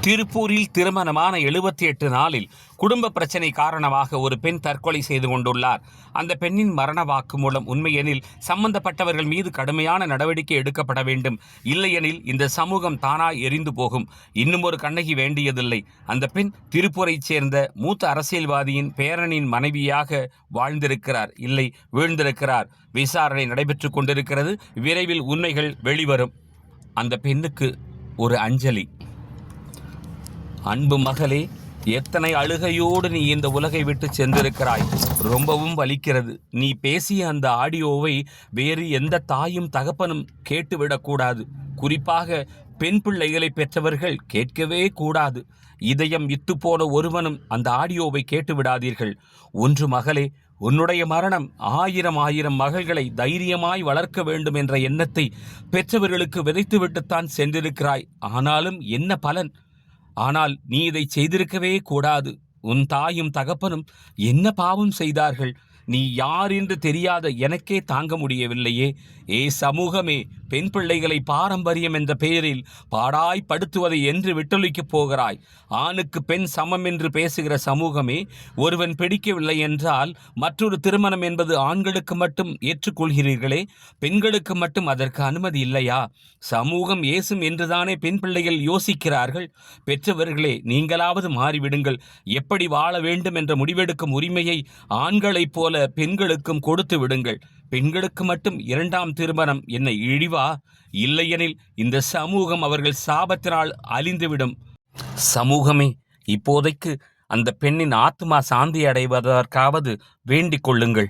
திருப்பூரில் திருமணமான 78 நாளில் குடும்ப பிரச்சனை காரணமாக ஒரு பெண் தற்கொலை செய்து கொண்டுள்ளார். அந்த பெண்ணின் மரண வாக்குமூலம் உண்மையெனில் சம்பந்தப்பட்டவர்கள் மீது கடுமையான நடவடிக்கை எடுக்கப்பட வேண்டும். இல்லையெனில் இந்த சமூகம் தானாய் எரிந்து போகும். இன்னும் ஒரு கண்ணகி வேண்டியதில்லை. அந்த பெண் திருப்பூரைச் சேர்ந்த மூத்த அரசியல்வாதியின் பேரனின் மனைவியாக வாழ்ந்திருக்கிறார், இல்லை வீழ்ந்திருக்கிறார். விசாரணை நடைபெற்றுக் கொண்டிருக்கிறது. விரைவில் உண்மைகள் வெளிவரும். அந்த பெண்ணுக்கு ஒரு அஞ்சலி. அன்பு மகளே, எத்தனை அழுகையோடு நீ இந்த உலகை விட்டு சென்றிருக்கிறாய். ரொம்பவும் வலிக்கிறது. நீ பேசிய அந்த ஆடியோவை வேறு எந்த தாயும் தகப்பனும் கேட்டுவிடக்கூடாது. குறிப்பாக பெண் பிள்ளைகளை பெற்றவர்கள் கேட்கவே கூடாது. இதயம் இத்துப்போன ஒருவனும் அந்த ஆடியோவை கேட்டு விடாதீர்கள். ஒன்று மகளே, உன்னுடைய மரணம் ஆயிரம் மகள்களை தைரியமாய் வளர்க்க வேண்டும் என்ற எண்ணத்தை பெற்றவர்களுக்கு விதைத்துவிட்டுத்தான் சென்றிருக்கிறாய். ஆனாலும் என்ன பலன்? ஆனால் நீ இதை செய்திருக்கவே கூடாது. உன் தாயும் தகப்பனும் என்ன பாவம் செய்தார்கள்? நீ யார் என்று தெரியாத எனக்கே தாங்க முடியவில்லையே. ஏ சமூகமே, பெண் பிள்ளைகளை பாரம்பரியம் என்ற பெயரில் பாடாய்படுத்துவதை என்று விட்டொழிக்கப் போகிறாய். ஆணுக்கு பெண் சமம் என்று பேசுகிற சமூகமே, ஒருவன் பிடிக்கவில்லை என்றால் மற்றொரு திருமணம் என்பது ஆண்களுக்கு மட்டும் ஏற்றுக்கொள்கிறீர்களே, பெண்களுக்கு மட்டும் அதற்கு அனுமதி இல்லையா? சமூகம் ஏசும் என்றுதானே பெண் பிள்ளைகள் யோசிக்கிறார்கள். பெற்றவர்களே, நீங்களாவது மாறிவிடுங்கள். எப்படி வாழ வேண்டும் என்ற முடிவெடுக்கும் உரிமையை ஆண்களைப் போல பெண்களுக்கும் கொடுத்து விடுங்கள். பெண்களுக்கு மட்டும் 2ஆம் திருமணம் என்ன இழிவா? இல்லையெனில் இந்த சமூகம் அவர்கள் சாபத்தினால் அழிந்துவிடும். சமூகமே, இப்போதைக்கு அந்த பெண்ணின் ஆத்மா சாந்தி அடைவதற்காவது வேண்டிக் கொள்ளுங்கள்.